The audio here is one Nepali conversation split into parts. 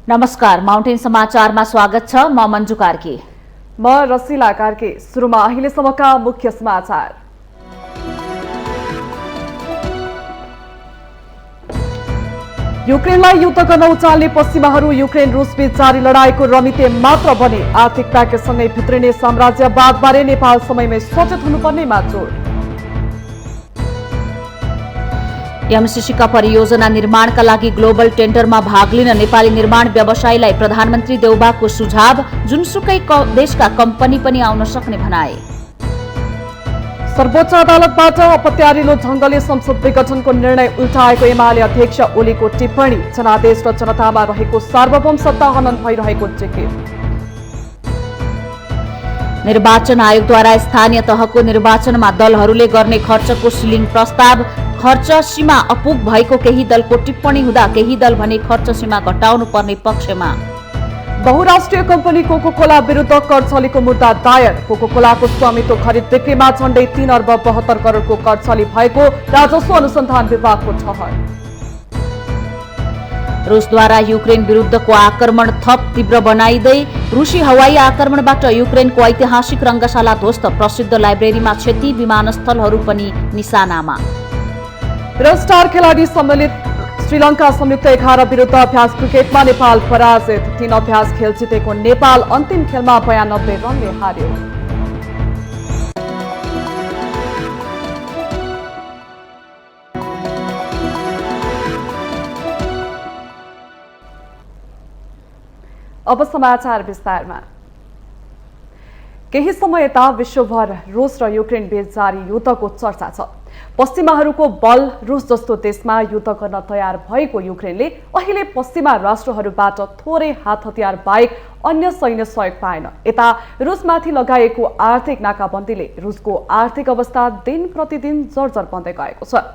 नमस्कार, माउन्टेन समाचारमा स्वागत छ। म मञ्जु कार्की। म रसिला कार्की। सुरुमा अहिलेसम्मका मुख्य समाचार। युक्रेनलाई युद्ध गर्न उचाल्ने पश्चिमाहरू युक्रेन रुसबीच जारी लडाईँको रमिते मात्र बने। आर्थिक प्याकेजसँगै भित्रिने साम्राज्यवादबारे नेपाल समयमै सचेत हुनुपर्नेमा जोड। एमसीसीका परियोजना निर्माणका लागि ग्लोबल टेन्डरमा भाग लिन नेपाली निर्माण व्यवसायीलाई प्रधानमन्त्री देउबाको सुझाव। जुनसुकै देशका कम्पनी पनि आउन सक्ने भनाए। सर्वोच्च अदालतबाट अपत्यारिलो ढंगले संसद विघटनको निर्णय उल्टाएको एमाले अध्यक्ष ओलीको टिप्पणी। जनादेश र जनतामा रहेको सार्वभौम सत्ता हनन भइरहेको टिकिट। निर्वाचन आयोगद्वारा स्थानीय तहको निर्वाचनमा दलहरूले गर्ने खर्चको सिलिङ प्रस्ताव। खर्च सीमा अपुग भएको केही दलको टिप्पणी हुँदा केही दल भने खर्च सीमा घटाउनु पर्ने पक्षमा। बहुराष्ट्रिय कम्पनी कोकोकोला विरुद्ध कर छलीको मुद्दा दायर। कोकोकोलाको स्वामित्व खरिद बिक्रीमा झण्डै 3 अर्ब 72 करोडको कर छली भएको राजस्व अनुसन्धान विभागको ठहर। रुसद्वारा युक्रेन विरुद्धको आक्रमण थप तीव्र बनाइँदै रुसी हवाई आक्रमणबाट युक्रेनको ऐतिहासिक रंगशाला ध्वस्त। प्रसिद्ध लाइब्रेरीमा क्षति, विमानस्थलहरू पनि निशानामा। र स्टार खेलाडी सम्मिलित श्रीलङ्का संयुक्त 11 विरुद्ध अभ्यास क्रिकेटमा नेपाल पराजित। 3 अभ्यास खेल जितेको नेपाल अन्तिम खेलमा 92 रनले हार्यो। अब समाचार विस्तारमा। केही समय यता विश्वभर रुस र युक्रेन बीच जारी युद्धको चर्चा छ। पश्चिमाहरूको बल रुस जस्तो देशमा युद्ध गर्न तयार भएको युक्रेनले अहिले पश्चिमा राष्ट्रहरूबाट थोरै हात हतियार बाहेक अन्य सैन्य सहयोग पाएन। यता रुसमाथि लगाएको आर्थिक नाकाबन्दीले रुसको आर्थिक अवस्था दिन प्रतिदिन जर्जर बन्दै गएको छ।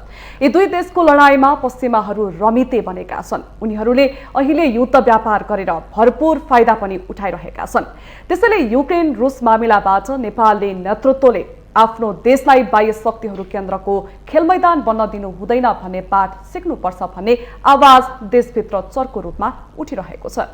यी दुई देशको लडाईँमा पश्चिमाहरू रमिते बनेका छन्। उनीहरूले अहिले युद्ध व्यापार गरेर भरपूर फाइदा पनि उठाइरहेका छन्। त्यसैले युक्रेन रुस मामिलाबाट नेपालले नेतृत्वले आफ्नो देशलाई बाह्य शक्तिहरू केन्द्रको खेलमैदान बन्न दिनु हुँदैन भन्ने पाठ सिक्नुपर्छ भन्ने आवाज देशभित्र चर्को रूपमा उठिरहेको छ।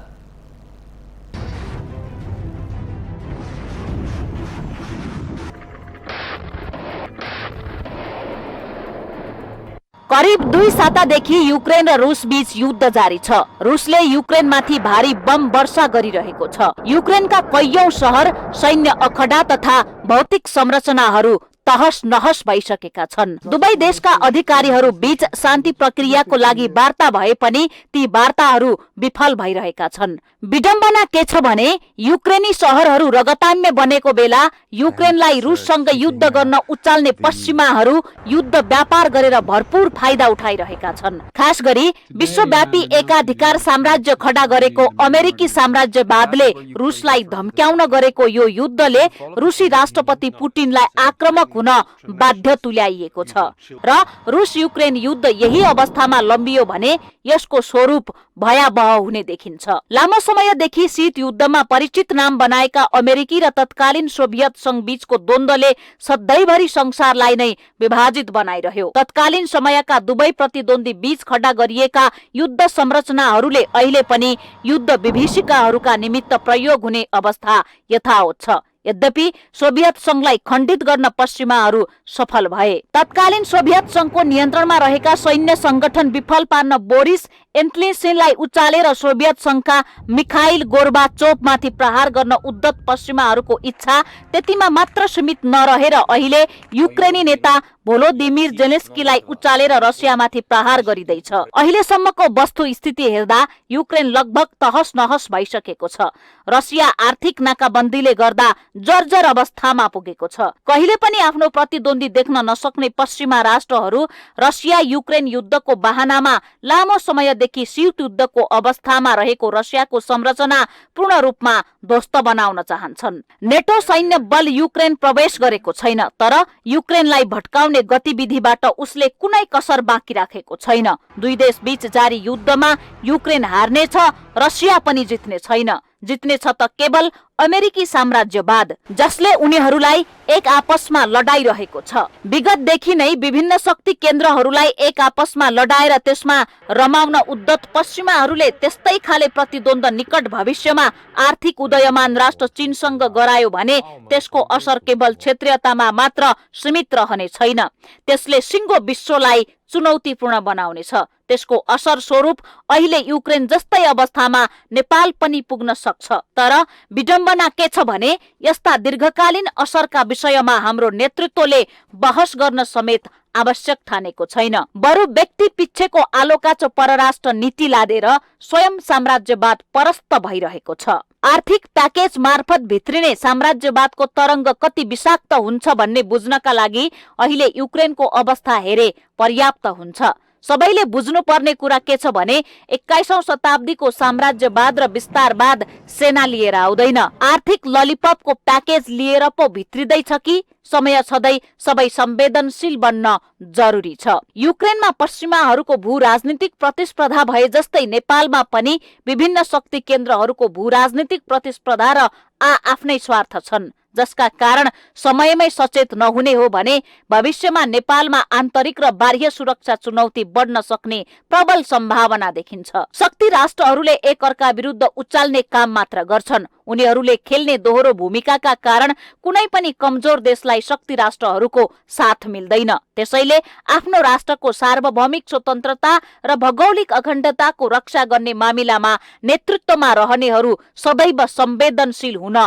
करिब 2 सातादेखि युक्रेन र रुस बीच युद्ध जारी छ। रुसले युक्रेनमाथि भारी बम वर्षा गरिरहेको छ। युक्रेनका कैयौं शहर, सैन्य अखडा तथा भौतिक संरचनाहरू तहस नहस भइसकेका छन्। दुवै देशका अधिकारीहरू बीच शान्ति प्रक्रियाको लागि वार्ता भए पनि ती वार्ताहरू विफल भइरहेका छन्। विडम्बना के छ भने युक्रेनी शहरहरू रगताम्य बनेको बेला युक्रेनलाई रुससँग युद्ध गर्न उचाल्ने पश्चिमाहरू युद्ध व्यापार गरेर भरपूर फाइदा उठाइरहेका छन्। खास गरी विश्वव्यापी एकाधिकार साम्राज्य खडा गरेको अमेरिकी साम्राज्यवादले रुसलाई धम्क्याउन गरेको यो युद्धले रुसी राष्ट्रपति पुटिनलाई आक्रामक हुन बाध्य तुल्याइएको छ र रुस युक्रेन युद्ध यही अवस्थामा लम्बियो भने यसको स्वरूप भयावह हुने देखिन्छ। लामो समयदेखि शीत युद्धमा परिचित नाम बनाएका अमेरिकी र तत्कालीन सोभियत संघ बीचको द्वन्द्वले सधैँभरि संसारलाई नै विभाजित बनाइरह्यो। तत्कालीन समयका दुवै प्रतिद्वन्दी बीच खडा गरिएका युद्ध संरचनाहरूले अहिले पनि युद्ध विभीषिकाहरूका निमित्त प्रयोग हुने अवस्था यथावत छ। यद्यपि सोभियत संघलाई खण्डित गर्न पश्चिमाहरू सफल भए। तत्कालीन सोभियत संघको नियन्त्रणमा रहेका सैन्य संगठन विफल पार्न बोरिस एल्त्सिनलाई उचालेर सोभियत संघका मिखाइल गोर्बाचोभमाथि प्रहार गर्न उद्धत पश्चिमाहरूको इच्छा त्यतिमा मात्र सीमित नरहेर अहिले युक्रेनी नेता भोलोदिमिर जेलेन्स्कीलाई उचालेर रसियामाथि प्रहार गरिँदैछ। अहिलेसम्मको वस्तु स्थिति हेर्दा युक्रेन लगभग तहस नहस भइसकेको छ। रसिया आर्थिक नाकाबन्दीले गर्दा जर्जर अवस्थामा पुगेको छ। कहिले पनि आफ्नो प्रतिद्वन्दी देख्न नसक्ने पश्चिमा राष्ट्रहरू रसिया युक्रेन युद्धको बहानामा लामो समयदेखि शीत युद्धको अवस्थामा रहेको रसियाको संरचना पूर्ण रूपमा ध्वस्त बनाउन चाहन्छन्। नेटो सैन्य बल युक्रेन प्रवेश गरेको छैन, तर युक्रेनलाई भट्काउने गतिविधिबाट उसले कुनै कसर बाँकी राखेको छैन। दुई देश बीच जारी युद्धमा युक्रेन हार्नेछ, रसिया पनि जित्ने छैन। जित्नेछ त केवल अमेरिकी साम्राज्यवाद, जसले उनीहरूलाई एक आपसमा लडाइरहेको छ। विगतदेखि नै विभिन्न शक्ति केन्द्रहरूलाई एक आपसमा लडाएर त्यसमा रमाउन उद्धत पश्चिमाहरूले त्यस्तै खाले प्रतिद्वन्द निकट भविष्यमा आर्थिक उदयमान राष्ट्र चीनसँग गरायो भने त्यसको असर केवल क्षेत्रीयतामा मात्र सीमित रहने छैन, त्यसले सिङ्गो विश्वलाई चुनौतीपूर्ण बनाउनेछ। त्यसको असर स्वरूप अहिले युक्रेन जस्तै अवस्थामा नेपाल पनि पुग्न सक्छ। तर विडम्बना के छ भने यस्ता दीर्घकालीन असरका विषयमा हाम्रो नेतृत्वले बहस गर्न समेत आवश्यक ठानेको छैन। बरु व्यक्ति पिच्छेको आलोकाचो परराष्ट्र नीति लादेर स्वयं साम्राज्यवाद परस्त भइरहेको छ। आर्थिक प्याकेज मार्फत भित्रिने साम्राज्यवादको तरङ्ग कति विषाक्त हुन्छ भन्ने बुझ्नका लागि अहिले युक्रेनको अवस्था हेरे पर्याप्त हुन्छ। सबैले बुझ्नुपर्ने कुरा के छ भने 21औं शताब्दीको साम्राज्यवाद र विस्तारवाद सेना लिएर आउँदैन, आर्थिक ललिपपको प्याकेज लिएर पो भित्रिँदैछ कि समय छँदै सबै संवेदनशील बन्न जरुरी छ। युक्रेनमा पश्चिमाहरूको भू राजनीतिक प्रतिस्पर्धा भए जस्तै नेपालमा पनि विभिन्न शक्ति केन्द्रहरूको भू राजनीतिक प्रतिस्पर्धा र आफ्नै स्वार्थ छन्, जसका कारण समयमै सचेत नहुने हो भने भविष्यमा नेपालमा आन्तरिक र बाह्य सुरक्षा चुनौती बढ्न सक्ने प्रबल सम्भावना देखिन्छ। शक्ति राष्ट्रहरूले एकअर्का विरुद्ध उचाल्ने काम मात्र गर्छन्। उनीहरूले खेल्ने दोहोरो भूमिकाका कारण कुनै पनि कमजोर देशलाई शक्ति राष्ट्रहरूको साथ मिल्दैन। त्यसैले आफ्नो राष्ट्रको सार्वभौमिक स्वतन्त्रता र भौगोलिक अखण्डताको रक्षा गर्ने मामिलामा नेतृत्वमा रहनेहरू सदैव संवेदनशील हुन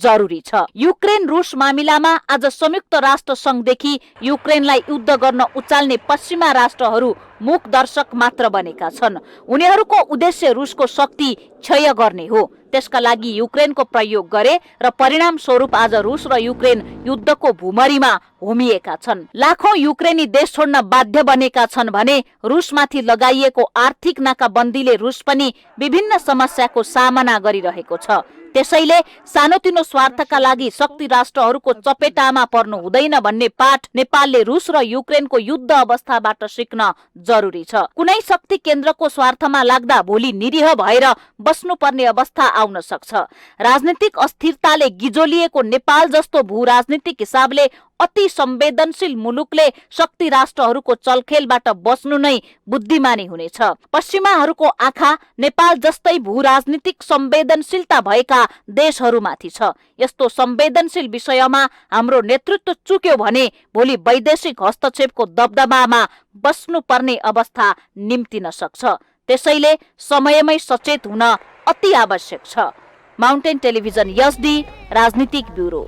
जरुरी छ। युक्रेन रुस मामिलामा आज संयुक्त राष्ट्र संघदेखि युक्रेनलाई युद्ध गर्न उचाल्ने पश्चिमा राष्ट्रहरू मूक दर्शक मात्र बनेका छन्। उनीहरूको उद्देश्य रुसको शक्ति क्षय गर्ने हो। त्यसका लागि युक्रेनको प्रयोग गरे र परिणाम स्वरूप आज रुस र युक्रेन युद्धको भूमरीमा होमिएका छन्। लाखौं युक्रेनी देश छोड्न बाध्य बनेका छन् भने रुसमाथि लगाइएको आर्थिक नाकाबन्दीले रुस पनि विभिन्न समस्याको सामना गरिरहेको छ। त्यसैले सानोतिनो स्वार्थका लागि शक्ति राष्ट्रहरूको चपेटामा पर्नु हुँदैन भन्ने पाठ नेपालले रुस र युक्रेनको युद्ध अवस्थाबाट सिक्न जरुरी छ। कुनै शक्ति केन्द्रको स्वार्थमा लाग्दा भोलि निरीह भएर बस्नुपर्ने अवस्था आउन सक्छ। राजनीतिक अस्थिरताले गिजोलिएको नेपाल जस्तो भू राजनीतिक हिसाबले अति संवेदनशील मुलुकले शक्ति राष्ट्रहरूको चलखेलबाट बस्नु नै बुद्धिमानी हुनेछ। पश्चिमाहरूको आँखा नेपाल जस्तै भू राजनीतिक संवेदनशीलता भएका देशहरूमाथि छ। यस्तो संवेदनशील विषयमा हाम्रो नेतृत्व चुक्यो भने भोलि वैदेशिक हस्तक्षेपको दबदबामा बस्नुपर्ने अवस्था निम्तिन सक्छ। त्यसैले समयमै सचेत हुन अति आवश्यक छ। माउन्टेन टेलिभिजन एसडी राजनीतिक ब्युरो।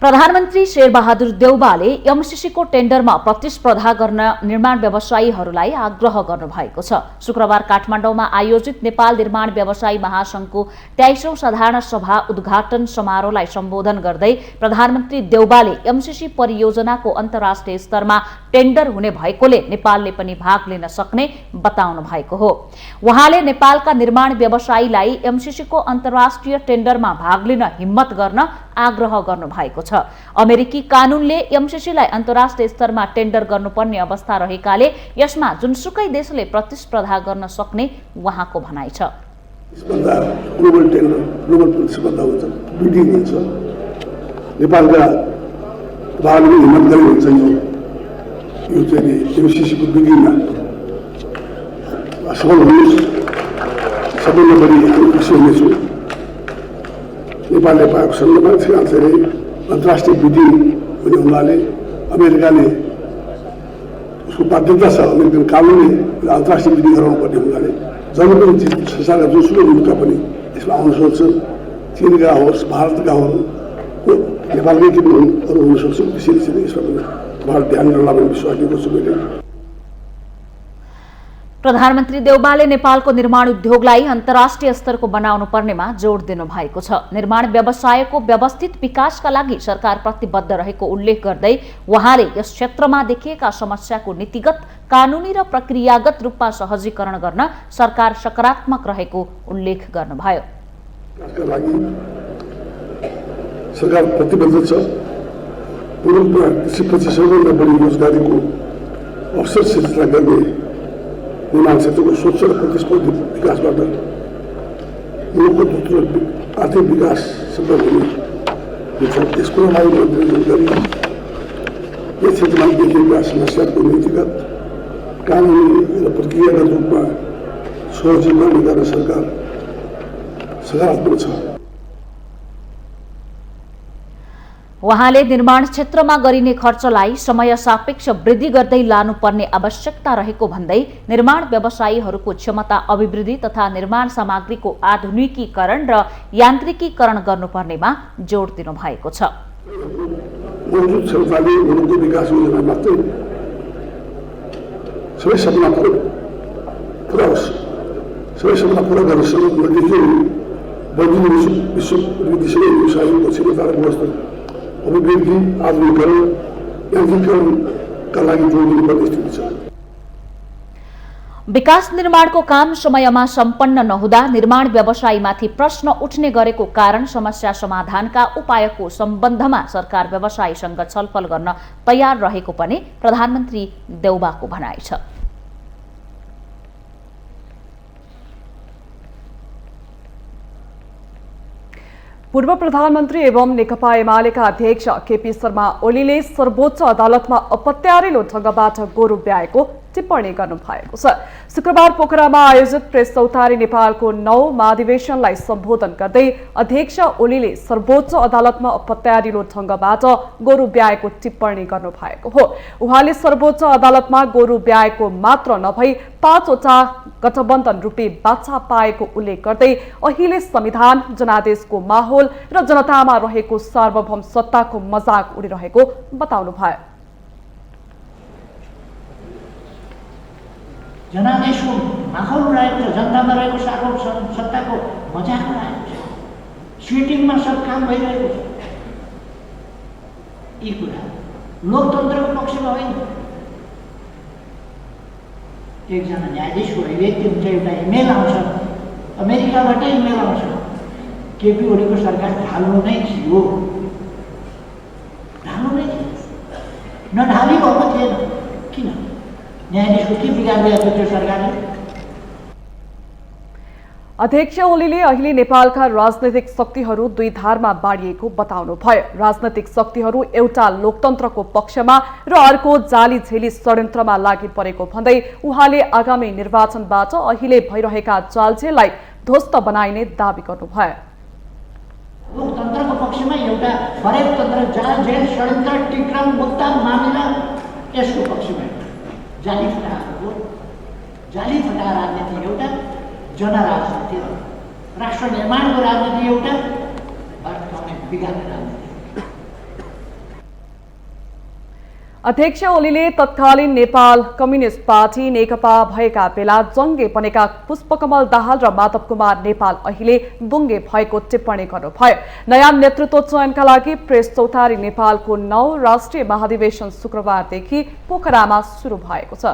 प्रधानमन्त्री शेरबहादुर देउबाले एमसीसीको टेन्डरमा प्रतिस्पर्धा गर्न निर्माण व्यवसायीहरूलाई आग्रह गर्नुभएको छ। शुक्रबार काठमाडौँमा आयोजित नेपाल निर्माण व्यवसायी महासंघको 23औं साधारण सभा उद्घाटन समारोहलाई सम्बोधन गर्दै प्रधानमन्त्री देउबाले एमसीसी परियोजनाको अन्तर्राष्ट्रिय स्तरमा टेन्डर हुने भएकोले नेपालले पनि भाग लिन सक्ने बताउनु भएको हो। उहाँले नेपालका निर्माण व्यवसायीलाई एमसीसीको अन्तर्राष्ट्रिय टेन्डरमा भाग लिन हिम्मत गर्न आग्रह गर्नु भएको छ। अमेरिकी कानूनले एमसीसीलाई अन्तर्राष्ट्रिय स्तरमा टेन्डर गर्नुपर्ने अवस्था रहेकाले यसमा जुनसुकै देशले प्रतिस्पर्धा गर्न सक्ने उहाँको भनाइ छ। ग्लोबल टेन्डर, ग्लोबल प्रतिस्पर्धा हुन्छ, बिडिङ हुन्छ। नेपालका भागले हिम्मत गरे हुन्छ यो चाहिँ एमसीसीको बिडिङमा सफल हुनुहोस्। सबैभन्दा बढी हामी खुसी हुनेछौँ नेपालले पाएको सन्दर्भमा चाहिँ अन्तर्राष्ट्रिय बिडिङ हुने हुनाले अमेरिकाले उसको बाध्यता छ, अमेरिकन कानुनले अन्तर्राष्ट्रिय बिडिङ गराउनु पर्ने हुनाले जहिले पनि संसारका जोसुकै मुलुकका पनि यसमा आउन सक्छ। चीनका होस्, भारतका हुन्, नेपालकै के पनि अरू हुन सक्छ। त्यसैले चाहिँ यसमा पनि बहुत ध्यान गर्ला भन्ने विश्वास दिएको छु मैले। प्रधानमन्त्री देउबाले नेपालको निर्माण उद्योगलाई अन्तर्राष्ट्रिय स्तरको बनाउनु पर्नेमा जोड दिनु भएको छ। निर्माण व्यवसायको व्यवस्थित विकासका लागि सरकार प्रतिबद्ध रहेको उल्लेख गर्दै उहाँले यस क्षेत्रमा देखिएका समस्याको नीतिगत, कानूनी र प्रक्रियागत रूपमा सहजीकरण गर्न सरकार सकारात्मक रहेको उल्लेख गर्नुभयो। सरकार प्रतिबद्ध छ। मुलुकमा 25% भन्दा बढी रोजगारीको अवसर सृजना गर्ने निर्माण क्षेत्रको स्वच्छ र प्रतिस्पर्धी विकासबाट मुलुकको द्रुत आर्थिक विकास सम्भव हुने त्यसको लागि मन्त्रीले गरी यस क्षेत्रमा देखिएका समस्याको नीतिगत कानुनी र प्रक्रियागत रूपमा सहजीकरण गर्न सरकार सकारात्मक छ। उहाँले निर्माण क्षेत्रमा गरिने खर्चलाई समय सापेक्ष वृद्धि गर्दै लानुपर्ने आवश्यकता रहेको भन्दै निर्माण व्यवसायीहरूको क्षमता अभिवृद्धि तथा निर्माण सामग्रीको आधुनिकीकरण र यान्त्रिकीकरण गर्नुपर्नेमा जोड दिनु भएको छ। मौजूद क्षमताले मुलुकको विकास योजना मात्रै सबै सपना पुरा होस्, सबै सपना पुरा गर्न नदेखियो बढ्ने विश्व वृद्धिसँगै व्यवसायको क्षमता र व्यवस्था अभिवृद्धि आधुनिकीकरण यान्त्रिकीकरणका लागि जोड दिनुपर्ने स्थिति छ। विकास निर्माणको काम समयमा सम्पन्न नहुँदा निर्माण व्यवसायीमाथि प्रश्न उठ्ने गरेको कारण समस्या समाधानका उपायको सम्बन्धमा सरकार व्यवसायीसँग छलफल गर्न तयार रहेको पनि प्रधानमन्त्री देउबाको भनाइ छ। पूर्व प्रधानमन्त्री एवं नेकपा एमालेका अध्यक्ष केपी शर्मा ओलीले सर्वोच्च अदालतमा अपत्यारिलो ढंगबाट गोरु ब्याएको टिप्पणी गर्नुभएको छ। शुक्रबार पोखरामा आयोजित प्रेस चौतारी नेपालको 9 महाधिवेशनलाई सम्बोधन गर्दै अध्यक्ष ओलीले सर्वोच्च अदालतमा अपत्यारिलो ढंगबाट गोरु ब्याएको टिप्पणी गर्नुभएको हो। उहाँले सर्वोच्च अदालतमा गोरु ब्याएको मात्र नभई 5 वटा गठबन्धन रूपी बाछा पाएको उल्लेख गर्दै अहिले संविधान जनादेशको माहौल र जनतामा रहेको सार्वभौम सत्ताको मजाक उडिरहेको बताउनुभयो। जनादेशको माहौल रहेको छ, जनतामा रहेको सार्वभौम सत्ताको मजाक उडाएको छ, स्विटिङमा सब काम भइरहेको छ। यी कुरा लोकतन्त्रको पक्षमा होइन। एकजना न्यायाधीशको व्यक्ति हुन्छ, एउटा इमेल आउँछ, अमेरिकाबाटै इमेल आउँछ, केपी ओलीको सरकार ढाल्नु नै थियो, ढाल्नु नै थियो, नढाली भएको थिएन। किन न्यायाधीशको के बिगारिरहेको थियो सरकारले? अध्यक्ष ओलीले अहिले नेपालका राजनैतिक शक्तिहरू दुई धारमा बाँडिएको बताउनुभयो। राजनैतिक शक्तिहरू एउटा लोकतन्त्रको पक्षमा र अर्को जाली झेली षड्यन्त्रमा लागि परेको भन्दै उहाँले आगामी निर्वाचनबाट अहिले भइरहेका जालझेललाई ध्वस्त बनाइने दावी गर्नुभयो। लोकतन्त्रको पक्षमा एउटा फरेकतन्त्र जालझेल षड्यन्त्र टिक्रम मुद्दा मामिला यसको पक्षमा जाली फटा राजनीति एउटा, जनराजनीति राष्ट्र निर्माणको राजनीति एउटा, बिगार्ने राजनीति। अध्यक्ष ओलीले तत्कालीन नेपाल कम्युनिस्ट पार्टी नेकपा भएका बेला जङ्गे बनेका पुष्पकमल दाहाल र माधव कुमार नेपाल अहिले बुङ्गे भएको टिप्पणी गर्नुभयो। नयाँ नेतृत्व चयनका लागि प्रेस चौतारी नेपालको 9 राष्ट्रिय महाधिवेशन शुक्रबारदेखि पोखरामा सुरु भएको छ।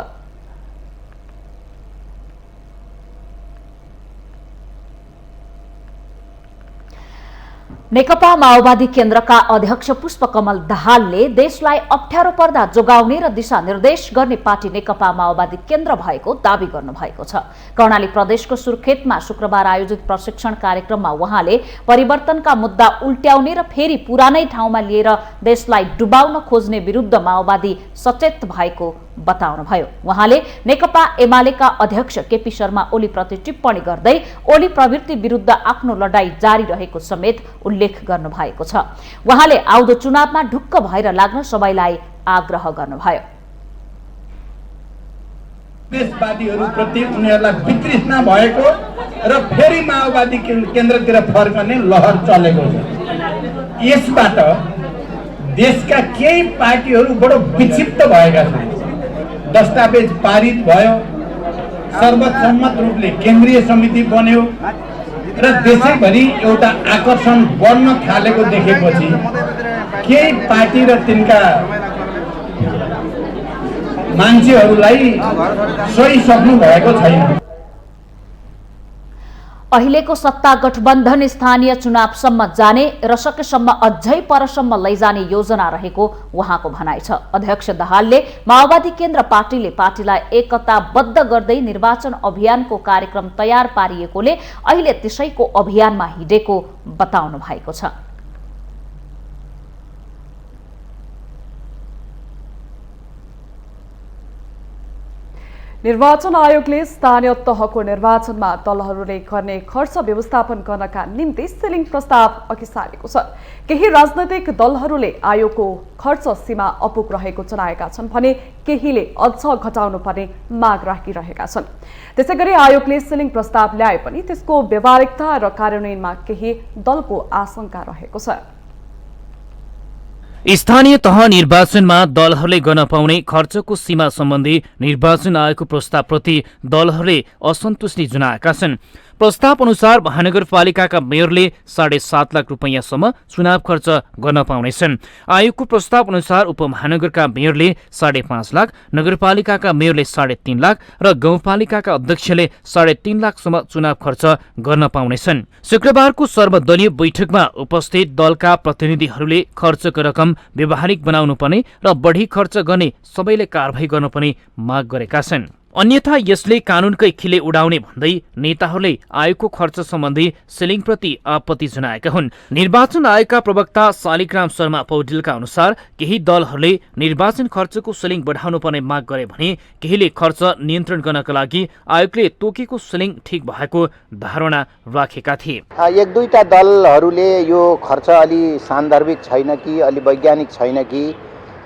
नेकपा माओवादी केन्द्रका अध्यक्ष पुष्पकमल दाहालले देशलाई अप्ठ्यारो पर्दा जोगाउने र दिशानिर्देश गर्ने पार्टी नेकपा माओवादी केन्द्र भएको दावी गर्नुभएको छ। कर्णाली प्रदेशको सुर्खेतमा शुक्रबार आयोजित प्रशिक्षण कार्यक्रममा उहाँले परिवर्तनका मुद्दा उल्ट्याउने र फेरि पुरानै ठाउँमा लिएर देशलाई डुबाउन खोज्ने विरुद्ध माओवादी सचेत भएको बताउनुभयो। उहाँले नेकपा एमालेका अध्यक्ष केपी शर्मा ओलीप्रति टिप्पणी गर्दै ओली प्रवृत्ति विरुद्ध आफ्नो लडाईँ जारी रहेको समेत उल्लेख गर्नुभएको छ। उहाँले आउँदो चुनावमा ढुक्क भएर लाग्न सबैलाई आग्रह गर्नुभयो। देशवादीहरूप्रति उनीहरूलाई वितृष्णा भएको र फेरि माओवादी केन्द्रतिर फर्कने लहर चलेको छ। यसबाट देशका केही पार्टीहरू बडो विक्षिप्त भएका छन्। दस्तावेज पारित भयो, सर्वसम्मत रूपले केन्द्रीय समिति बन्यो र देशैभरि एउटा आकर्षण बढ्न थालेको देखेपछि केही पार्टी र तिनका मान्छेहरूलाई सही सक्नु भएको छैन। अहिलेको सत्ता गठबन्धन स्थानीय चुनावसम्म जाने र सकेसम्म अझै परसम्म लैजाने योजना रहेको उहाँको भनाइ छ। अध्यक्ष दाहालले माओवादी केन्द्र पार्टीले पार्टीलाई एकताबद्ध गर्दै निर्वाचन अभियानको कार्यक्रम तयार पारिएकोले अहिले त्यसैको अभियानमा हिँडेको बताउनु भएको छ। निर्वाचन आयोगले स्थानीय तहको निर्वाचनमा दलहरूले गर्ने खर्च व्यवस्थापन गर्नका निम्ति सिलिङ प्रस्ताव अघि सारेको छ। केही राजनैतिक दलहरूले आयोगको खर्च सीमा अपुग रहेको जनाएका छन् भने केहीले अझ घटाउनुपर्ने माग राखिरहेका छन्। त्यसैगरी आयोगले सिलिङ प्रस्ताव ल्याए पनि त्यसको व्यावहारिकता र कार्यान्वयनमा केही दलको आशंका रहेको छ। स्थानीय तह निर्वाचनमा दलहरूले गर्न पाउने खर्चको सीमा सम्बन्धी निर्वाचन आयोगको प्रस्तावप्रति दलहरूले असन्तुष्टि जनाएका छन्। प्रस्ताव अनुसार महानगरपालिकाका मेयरले 7.5 लाख रुपैयाँसम्म चुनाव खर्च गर्न पाउनेछन्। आयोगको प्रस्ताव अनुसार उपमहानगरका मेयरले 5.5 लाख, नगरपालिकाका मेयरले 3.5 लाख र गाउँपालिकाका अध्यक्षले 3.5 लाखसम्म चुनाव खर्च गर्न पाउनेछन्। शुक्रबारको सर्वदलीय बैठकमा उपस्थित दलका प्रतिनिधिहरूले खर्चको रकम व्यावहारिक बनाउनुपर्ने र बढी खर्च गर्ने सबैले कारबाही गर्नुपर्ने माग गरेका छन्। अन्यथा यसले कानूनकै खिले उडाउने भन्दै नेताहरूले आयोगको खर्च सम्बन्धी सिलिङप्रति आपत्ति जनाएका हुन्। निर्वाचन आयोगका प्रवक्ता शालिग्राम शर्मा पौडेलका अनुसार केही दलहरूले निर्वाचन खर्चको सिलिङ बढाउनुपर्ने माग गरे भने केहीले खर्च नियन्त्रण गर्नका लागि आयोगले तोकेको सिलिङ ठिक भएको धारणा राखेका थिए। एक दुईटा दलहरूले यो खर्च अलि सान्दर्भिक छैन कि अलि वैज्ञानिक छैन कि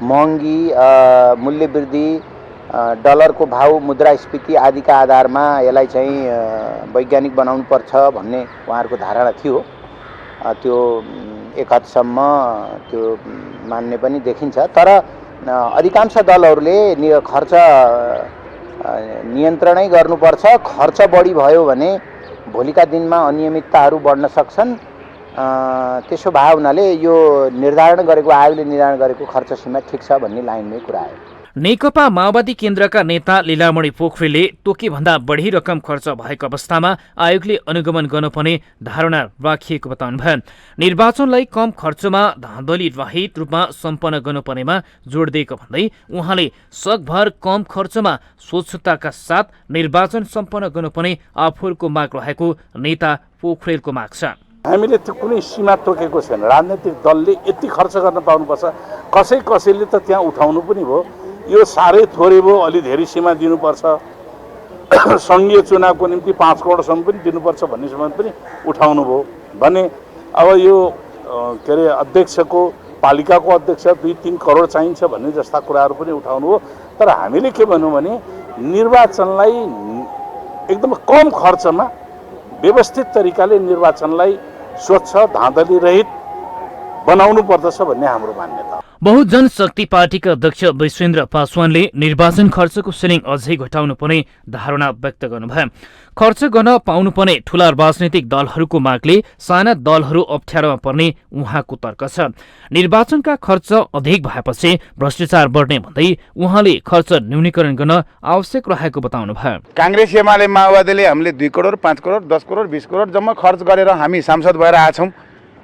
महँगी, मूल्य वृद्धि, डलरको भाव, मुद्रास्फीति आदिका आधारमा यसलाई चाहिँ वैज्ञानिक बनाउनुपर्छ भन्ने उहाँहरूको धारणा थियो। त्यो एक हदसम्म त्यो मान्ने पनि देखिन्छ। तर अधिकांश दलहरूले खर्च नियन्त्रणै गर्नुपर्छ, खर्च बढी भयो भने भोलिका दिनमा अनियमितताहरू बढ्न सक्छन्। त्यसो भए हुनाले यो आयोगले निर्धारण गरेको खर्च सीमा ठिक छ भन्ने लाइनमै कुरा आयो। नेकपा माओवादी केन्द्रका नेता लीलामणि पोखरेलले तोकेभन्दा बढी रकम खर्च भएको अवस्थामा आयोगले अनुगमन गर्नुपर्ने धारणा राखिएको बताउनुभयो। निर्वाचनलाई कम खर्चमा धाँधली रहित रूपमा सम्पन्न गर्नुपर्नेमा जोड दिएको भन्दै उहाँले सकभर कम खर्चमा स्वच्छताका साथ निर्वाचन सम्पन्न गर्नुपर्ने आफूहरूको माग रहेको नेता पोखरेलको माग छ। हामीले त्यो कुनै सीमा तोकेको छैन। राजनैतिक दलले यति खर्च गर्न पाउनुपर्छ, कसैले त त्यहाँ उठाउनु पनि भयो। यो साह्रै थोरै भयो, अलि धेरै सीमा दिनुपर्छ। सङ्घीय चुनावको निम्ति 5 करोडसम्म पनि दिनुपर्छ भन्नेसम्म पनि उठाउनु भयो भने अब यो के अरे अध्यक्षको, पालिकाको अध्यक्ष 2-3 करोड चाहिन्छ भन्ने जस्ता कुराहरू पनि उठाउनु हो। तर हामीले के भन्यौँ भने निर्वाचनलाई एकदम कम खर्चमा व्यवस्थित तरिकाले निर्वाचनलाई स्वच्छ, धाँधली रहित बनाउनु पर्दछ भन्ने हाम्रो मान्यता। बहुजन शक्ति पार्टीका अध्यक्ष विश्वेन्द्र पासवानले निर्वाचन खर्चको सिलिङ अझै घटाउनुपर्ने धारणा व्यक्त गर्नुभयो। खर्च गर्न पाउनुपर्ने ठूला राजनैतिक दलहरूको मागले साना दलहरू अप्ठ्यारोमा पर्ने उहाँको तर्क छ। निर्वाचनका खर्च अधिक भएपछि भ्रष्टाचार बढ्ने भन्दै उहाँले खर्च न्यूनीकरण गर्न आवश्यक रहेको बताउनुभयो। कांग्रेस, एमाले, माओवादीले हामीले 2 करोड, 5 करोड, 10 करोड, 20 करोड जम्मा खर्च गरेर हामी सांसद भएर आछौँ।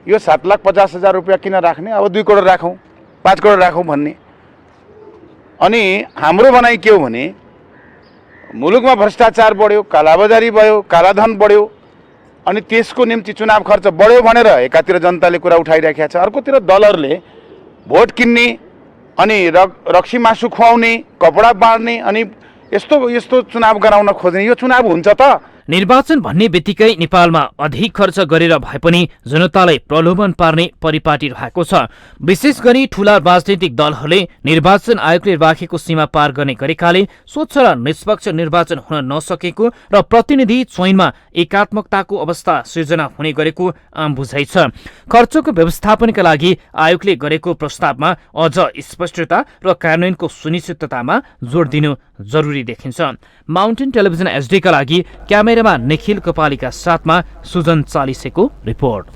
यो 7,50,000 रुपियाँ किन राख्ने, अब 2 करोड राखौँ, 5 करोड राखौँ भन्ने। अनि हाम्रो भनाइ के हो भने मुलुकमा भ्रष्टाचार बढ्यो, कालाबजारी भयो, कालाधन बढ्यो, अनि त्यसको निम्ति चुनाव खर्च बढ्यो भनेर एकातिर जनताले कुरा उठाइराखेका छ, अर्कोतिर दलहरूले भोट किन्ने अनि रक्सी मासु खुवाउने, कपडा बाँड्ने अनि यस्तो चुनाव गराउन खोज्ने। यो चुनाव हुन्छ त? निर्वाचन भन्ने बित्तिकै नेपालमा अधिक खर्च गरेर भए पनि जनतालाई प्रलोभन पार्ने परिपाटी रहेको छ। विशेष गरी ठूला राजनैतिक दलहरूले निर्वाचन आयोगले राखेको सीमा पार गर्ने गरेकाले स्वच्छ र निष्पक्ष निर्वाचन हुन नसकेको र प्रतिनिधि चयनमा एकात्मकताको अवस्था सृजना हुने गरेको आम बुझाइ छ। खर्चको व्यवस्थापनका लागि आयोगले गरेको प्रस्तावमा अझ स्पष्टता र कार्यान्वयनको सुनिश्चिततामा जोड दिनु जरुरी देखिन्छ। माउन्टेन टेलिभिजन एचडीका लागि क्यामेरामा निखिल कपालीका साथमा सुजन चालिसेको रिपोर्ट।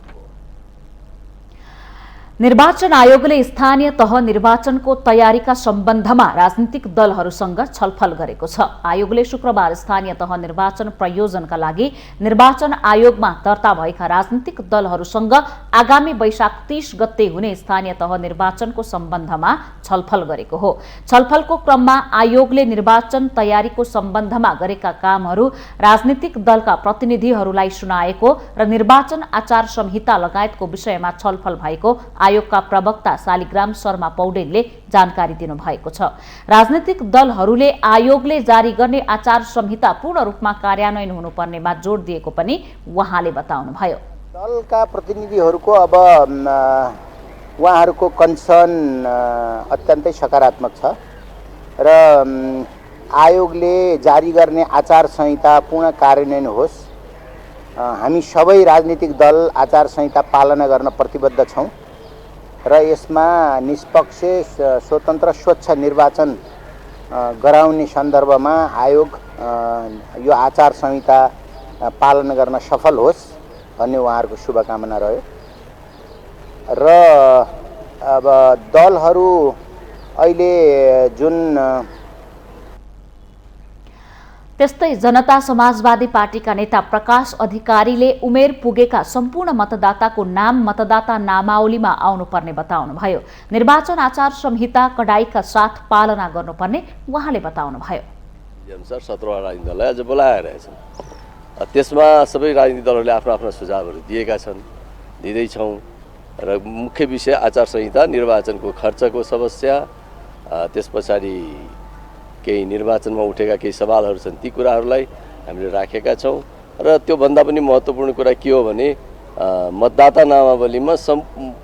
निर्वाचन आयोगले स्थानीय तह निर्वाचनको तयारीका सम्बन्धमा राजनीतिक दलहरूसँग छलफल गरेको छ। आयोगले शुक्रबार स्थानीय तह निर्वाचन प्रयोजनका लागि निर्वाचन आयोगमा दर्ता भएका राजनीतिक दलहरूसँग आगामी वैशाख 30 गते हुने स्थानीय तह निर्वाचनको सम्बन्धमा छलफल गरेको हो। छलफलको क्रममा आयोगले निर्वाचन तयारीको सम्बन्धमा गरेका कामहरू राजनीतिक दलका प्रतिनिधिहरूलाई सुनाएको र निर्वाचन आचार संहिता लगायतको विषयमा छलफल भएको आयोगका प्रवक्ता शालिग्राम शर्मा पौडेलले जानकारी दिनुभएको छ। राजनीतिक दलहरूले आयोगले जारी गर्ने आचार संहिता पूर्ण रूपमा कार्यान्वयन हुनुपर्नेमा जोड दिएको पनि उहाँले बताउनुभयो। दलका प्रतिनिधिहरूको अब उहाँहरूको कन्सर्न अत्यन्तै सकारात्मक छ र आयोगले जारी गर्ने आचार संहिता पूर्ण कार्यान्वयन होस्। हामी सबै राजनीतिक दल आचार संहिता पालना गर्न प्रतिबद्ध छौँ र यसमा निष्पक्ष स्वतन्त्र स्वच्छ निर्वाचन गराउने सन्दर्भमा आयोग यो आचार संहिता पालना गर्न सफल होस् भन्ने उहाँहरूको शुभकामना रह्यो र अब दलहरू अहिले जुन त्यस्तै जनता समाजवादी पार्टीका नेता प्रकाश अधिकारीले उमेर पुगेका सम्पूर्ण मतदाताको नाम मतदाता नामावलीमा आउनुपर्ने बताउनुभयो। निर्वाचन आचार संहिता कडाइका साथ पालना गर्नुपर्ने उहाँले बताउनुभयो। अनुसार 17 राजनीतिक दललाई आज बोलाएर छन्। त्यसमा सबै राजनीतिक दलहरूले आफ्नो आफ्ना सुझावहरू दिएका छन्, दिँदैछौँ र मुख्य विषय आचार संहिता, निर्वाचनको खर्चको समस्या, त्यस पछाडि केही निर्वाचनमा उठेका केही सवालहरू छन्, ती कुराहरूलाई हामीले राखेका छौँ र त्योभन्दा पनि महत्त्वपूर्ण कुरा के हो भने मतदाता नामावलीमा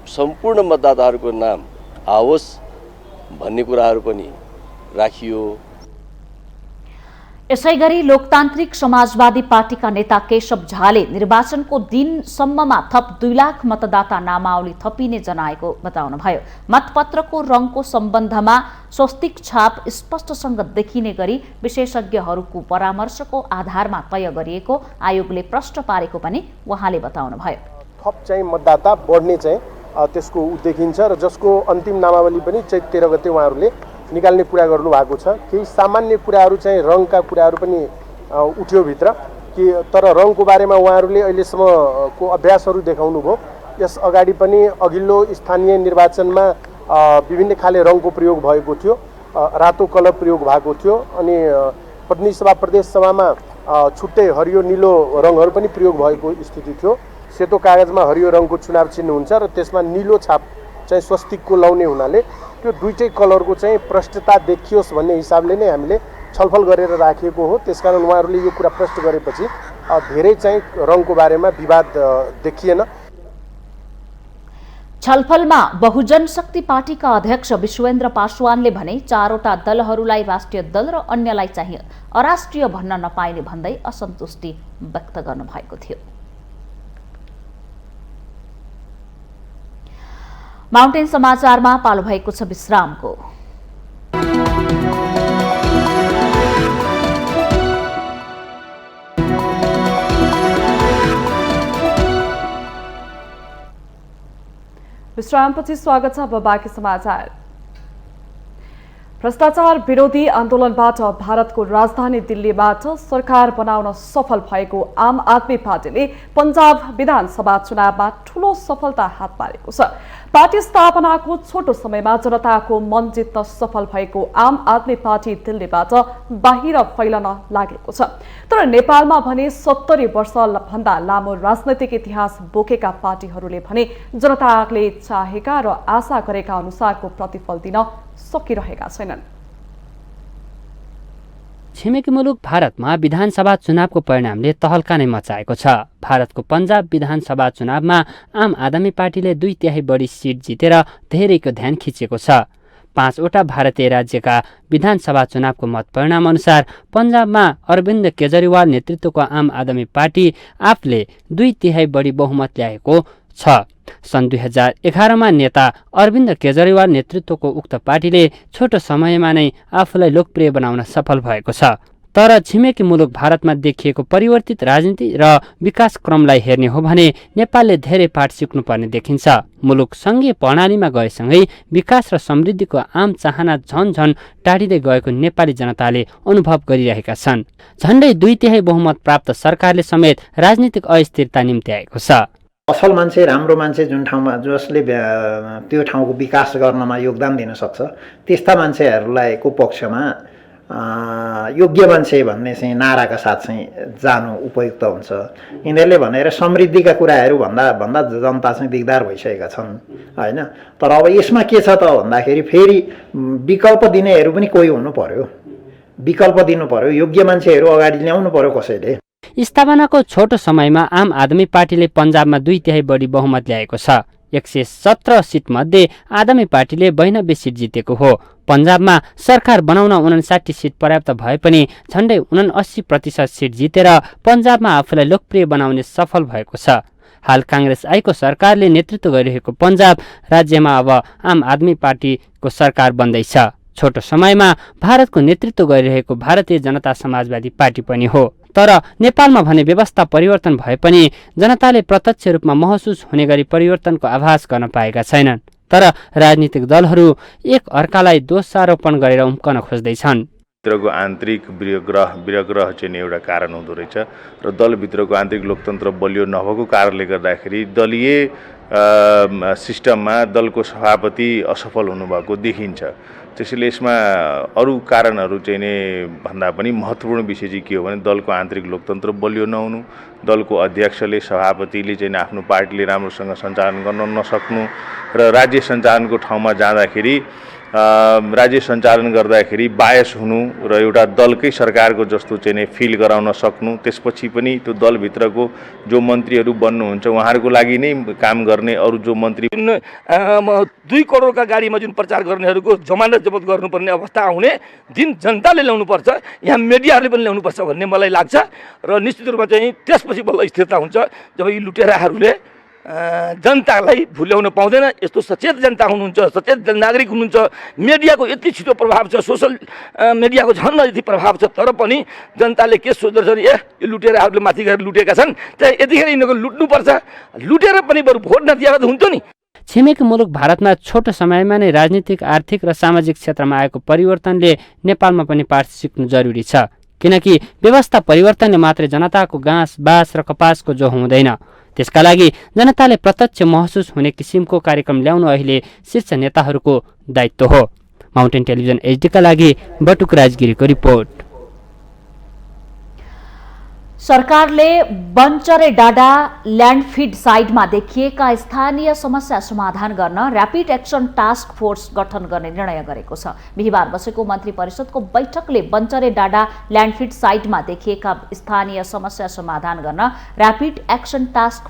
सम्पूर्ण मतदाताहरूको नाम आओस् भन्ने कुराहरू पनि राखियो। यसैगरी लोकतान्त्रिक समाजवादी पार्टीका नेता केशव झाले निर्वाचनको दिनसम्ममा थप 2 लाख मतदाता नामावली थपिने जनाएको बताउनुभयो। मतपत्रको रङको सम्बन्धमा स्वस्तिक छाप स्पष्टसँग देखिने गरी विशेषज्ञहरूको परामर्शको आधारमा तय गरिएको आयोगले प्रश्न पारेको पनि उहाँले बताउनुभयो। थप चाहिँ मतदाता बढ्ने चाहिँ त्यसको देखिन्छ र जसको अन्तिम नामावली पनि चैत 13 गते उहाँहरूले निकाल्ने कुरा गर्नु भएको छ। केही सामान्य कुराहरू चाहिँ रङका कुराहरू पनि उठ्यो भित्र कि तर रङको बारेमा उहाँहरूले अहिलेसम्मको अभ्यासहरू देखाउनु भयो। यस अगाडि पनि अघिल्लो स्थानीय निर्वाचनमा विभिन्न खाले रङको प्रयोग भएको थियो, रातो कलर प्रयोग भएको थियो अनि प्रतिनिधि सभा प्रदेश सभामा छुट्टै हरियो नीलो रङहरू पनि प्रयोग भएको स्थिति थियो। सेतो कागजमा हरियो रङको चुनाव चिन्ह हुन्छ र त्यसमा नीलो छाप चाहिँ स्वस्तिकको लाउने हुनाले त्यो दुईटै कलरको चाहिँ प्रष्टता देखियोस् भन्ने हिसाबले नै हामीले छलफल गरेर राखिएको हो। त्यसकारण उहाँहरूले यो कुरा प्रश्न गरेपछि धेरै चाहिँ रङको बारेमा विवाद देखिएन। छलफलमा बहुजन शक्ति पार्टीका अध्यक्ष विश्वेन्द्र पासवानले भने 4वटा दलहरूलाई राष्ट्रिय दल र अन्यलाई चाहिँ अराष्ट्रिय भन्न नपाइने भन्दै असन्तुष्टि व्यक्त गर्नुभएको थियो। माउन्टेन समाचारमा पालो भएको छ विश्रामको। विश्रामपछि स्वागत छ। अब बाँकी समाचार। भ्रष्टाचार विरोधी आन्दोलनबाट भारतको राजधानी दिल्लीबाट सरकार बनाउन सफल भएको आम आदमी पार्टीले पञ्जाब विधानसभा चुनावमा ठूलो सफलता हात पारेको छ। पार्टी स्थापनाको छोटो समयमा जनताको मन जित्न सफल भएको आम आदमी पार्टी दिल्लीबाट बाहिर फैलन लागेको छ। तर नेपालमा भने 70 वर्षभन्दा लामो राजनैतिक इतिहास बोकेका पार्टीहरूले भने जनताले चाहेका र आशा गरेका अनुसारको प्रतिफल दिन सकिरहेका छैनन्। छिमेकी मुलुक भारतमा विधानसभा चुनावको परिणामले तहल्का नै मचाएको छ। भारतको पञ्जाब विधानसभा चुनावमा आम आदमी पार्टीले 2/3 बढी सिट जितेर धेरैको ध्यान खिचेको छ। 5वटा भारतीय राज्यका विधानसभा चुनावको मत परिणाम अनुसार पञ्जाबमा अरविन्द केजरीवाल नेतृत्वको आम आदमी पार्टी आपले 2/3 बढी बहुमत ल्याएको छ। सन् 2011मा नेता अरविन्द केजरीवाल नेतृत्वको उक्त पार्टीले छोटो समयमा नै आफूलाई लोकप्रिय बनाउन सफल भएको छ। तर छिमेकी मुलुक भारतमा देखिएको परिवर्तित राजनीति र विकास क्रमलाई हेर्ने हो भने नेपालले धेरै पाठ सिक्नुपर्ने देखिन्छ। मुलुक सङ्घीय प्रणालीमा गएसँगै विकास र समृद्धिको आम चाहना झन टाढिँदै गएको नेपाली जनताले अनुभव गरिरहेका छन्। झन्डै 2/3 बहुमत प्राप्त सरकारले समेत राजनीतिक अस्थिरता निम्ति आएको छ। असल मान्छे, राम्रो मान्छे जुन ठाउँमा जसले त्यो ठाउँको विकास गर्नमा योगदान दिन सक्छ त्यस्ता मान्छेहरूलाई को पक्षमा योग्य मान्छे भन्ने चाहिँ नाराका साथ चाहिँ जानु उपयुक्त हुन्छ। यिनीहरूले भनेर समृद्धिका कुराहरू भन्दा जनता चाहिँ दिगदार भइसकेका छन् होइन। तर अब यसमा के छ त भन्दाखेरि फेरि विकल्प दिनेहरू पनि कोही हुनु पर्यो, विकल्प दिनु पर्यो, योग्य मान्छेहरू अगाडि ल्याउनु पर्यो कसैले। स्थापनाको छोटो समयमा आम आदमी पार्टीले पन्जाबमा 2/3 बढी बहुमत ल्याएको छ। 117 सिट मध्ये आदमी पार्टीले 92 सिट जितेको हो। पन्जाबमा सरकार बनाउन 59 सिट पर्याप्त भए पनि झन्डै 79% सिट जितेर पन्जाबमा आफूलाई लोकप्रिय बनाउने सफल भएको छ। हाल काङ्ग्रेस आएको सरकारले नेतृत्व गरिरहेको पन्जाब राज्यमा अब आम आदमी पार्टीको सरकार बन्दैछ। छोटो समयमा भारतको नेतृत्व गरिरहेको भारतीय जनता समाजवादी पार्टी पनि हो। तर नेपालमा भने व्यवस्था परिवर्तन भए पनि जनताले प्रत्यक्ष रूपमा महसुस हुने गरी परिवर्तनको आभास गर्न पाएका छैनन्। तर राजनीतिक दलहरू एक अर्कालाई दोषारोपण गरेर उम्कन खोज्दैछन्। भित्रको आन्तरिक विरग्रह चाहिँ एउटा कारण हुँदो रहेछ र दलभित्रको आन्तरिक लोकतन्त्र बलियो नभएको कारणले गर्दाखेरि दलीय सिस्टममा दलको सभापति असफल हुनुभएको देखिन्छ। त्यसैले यसमा अरू कारणहरू चाहिँ नै भन्दा पनि महत्त्वपूर्ण विषय चाहिँ के हो भने दलको आन्तरिक लोकतन्त्र बलियो नहुनु, दलको अध्यक्षले सभापतिले चाहिँ आफ्नो पार्टीले राम्रोसँग सञ्चालन गर्न नसक्नु र राज्य सञ्चालनको ठाउँमा जाँदाखेरि राज्य सञ्चालन गर्दाखेरि बायस हुनु र एउटा दलकै सरकारको जस्तो चाहिँ नै फिल गराउन सक्नु। त्यसपछि पनि त्यो दलभित्रको जो मन्त्रीहरू बन्नुहुन्छ उहाँहरूको लागि नै काम गर्ने अरू जो मन्त्री 2 करोडका गाडीमा जुन प्रचार गर्नेहरूको जमानत जफत गर्नुपर्ने अवस्था आउने दिन जनताले ल्याउनुपर्छ, यहाँ मिडियाहरूले पनि ल्याउनुपर्छ भन्ने मलाई लाग्छ। र निश्चित रूपमा चाहिँ त्यसपछि बल्ल स्थिरता हुन्छ जब यी लुटेराहरूले जनतालाई भुल्याउन पाउँदैन। यस्तो सचेत जनता हुनुहुन्छ, सचेत नागरिक हुनुहुन्छ, मिडियाको यति छिटो प्रभाव छ, सोसल मिडियाको झन् यति प्रभाव छ, तर पनि जनताले के सोच्दछन्, यो लुटेराहरूले माथि गएर लुटेका छन्, त्यहाँ यतिखेर यिनीहरूको लुट्नुपर्छ, लुटेर पनि बरु भोट नदिएर त हुन्छ नि। छिमेकी मुलुक भारतमा छोटो समयमा नै राजनीतिक, आर्थिक र सामाजिक क्षेत्रमा आएको परिवर्तनले नेपालमा पनि पाठ सिक्नु जरुरी छ। किनकि व्यवस्था परिवर्तनले मात्रै जनताको घाँस बाँस र कपासको जो हुँदैन। त्यसका लागि जनताले प्रत्यक्ष महसुस हुने किसिमको कार्यक्रम ल्याउनु अहिले शीर्ष नेताहरूको दायित्व हो। माउन्टेन टेलिभिजन एचडीका लागि बटुक राजगिरीको रिपोर्ट। सरकारले बन्चरे डाँडा ल्यान्डफिड साइटमा देखिएका स्थानीय समस्या समाधान गर्न र्यापिड एक्सन टास्क फोर्स गठन गर्ने निर्णय गरेको छ। बिहिबार बसेको मन्त्री परिषदको बैठकले बन्चरे डाँडा ल्यान्डफिड साइटमा देखिएका स्थानीय समस्या समाधान गर्न र्यापिड एक्सन टास्क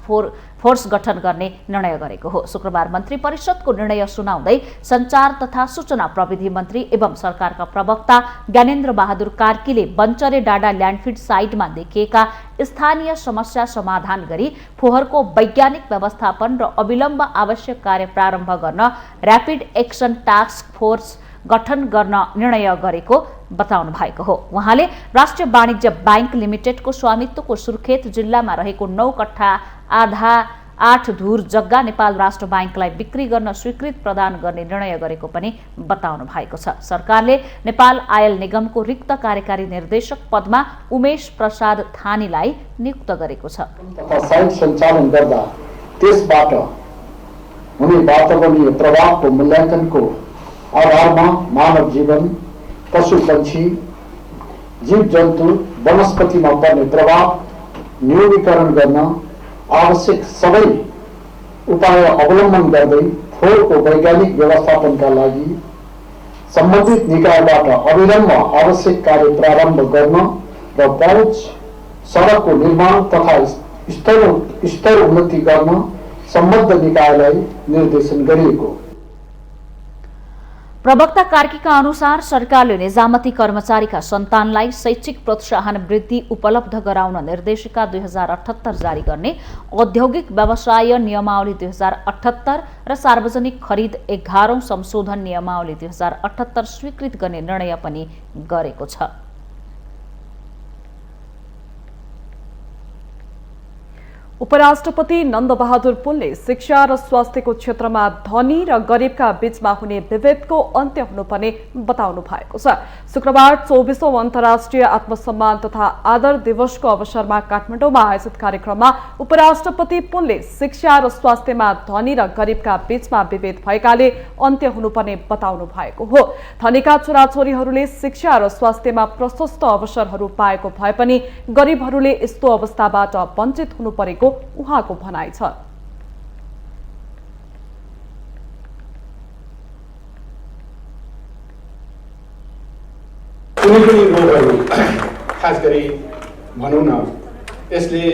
फोर्स गठन गर्ने निर्णय गरेको हो। शुक्रबार मन्त्री परिषदको निर्णय सुनाउँदै सञ्चार तथा सूचना प्रविधि मन्त्री एवं सरकारका प्रवक्ता ज्ञानेन्द्र बहादुर कार्कीले बन्चरे डाँडा ल्यान्डफिड साइटमा देखिएका स्थानीय समस्या समाधान गरी फोहोरको वैज्ञानिक व्यवस्थापन र अविलम्ब आवश्यक कार्य प्रारम्भ गर्न र्यापिड एक्सन टास्क फोर्स गठन गर्न निर्णय गरेको बताउनु भएको हो। उहाँले राष्ट्रिय वाणिज्य बैंक लिमिटेडको स्वामित्वको सुर्खेत जिल्लामा रहेको 9 कट्ठा आधा 8 धुर जग्गा नेपाल राष्ट्र बैंकलाई बिक्री गर्न स्वीकृत प्रदान गर्ने निर्णय गरेको पनि बताउनु भएको छ। सरकारले नेपाल आयल निगमको रिक्त कार्यकारी निर्देशक पदमा उमेश प्रसाद थानीलाई नियुक्त गरेको छ। साइट सञ्चालन गर्दा त्यसबाट हुने वातावरणीय प्रभावको मूल्याङ्कनको आधारमा मानव जीवन, पशु पक्षी, जीव जन्तु, वनस्पतिमा पर्ने प्रभाव न्यूनीकरण गर्न आवश्यक सबै उपाय अवलम्बन गर्दै फोहोरको वैज्ञानिक व्यवस्थापनका लागि सम्बन्धित निकायबाट अविलम्ब आवश्यक कार्य प्रारम्भ गर्न र पहुँच सडकको निर्माण तथा स्तर उन्नति गर्न सम्बद्ध निकायलाई निर्देशन गरिएको। प्रवक्ता कार्कीका अनुसार सरकारले निजामती कर्मचारीका सन्तानलाई शैक्षिक प्रोत्साहन वृद्धि उपलब्ध गराउन निर्देशिका 2078 जारी गर्ने, औद्योगिक व्यवसाय नियमावली 2078 र सार्वजनिक खरिद 11औं संशोधन नियमावली 2078 स्वीकृत गर्ने निर्णय पनि गरेको छ। उपराष्ट्रपति नन्दबहादुर पुनले शिक्षा र स्वास्थ्यको क्षेत्रमा धनी र गरिबका बीचमा हुने विभेदको अन्त्य हुनुपर्ने बताउनु भएको छ। शुक्रबार 24औं अन्तर्राष्ट्रिय आत्मसम्मान तथा आदर दिवसको अवसरमा काठमाडौँमा आयोजित कार्यक्रममा उपराष्ट्रपति पुनले शिक्षा र स्वास्थ्यमा धनी र गरिबका बीचमा विभेद भएकाले अन्त्य हुनुपर्ने बताउनु भएको हो। धनीका छोराछोरीहरूले शिक्षा र स्वास्थ्यमा प्रशस्त अवसरहरू पाएको भए पनि गरिबहरूले यस्तो अवस्थाबाट वञ्चित हुनु परेको उहाँको भनाइ छ। कुनै पनि रोगहरू खास गरी भनौँ न यसले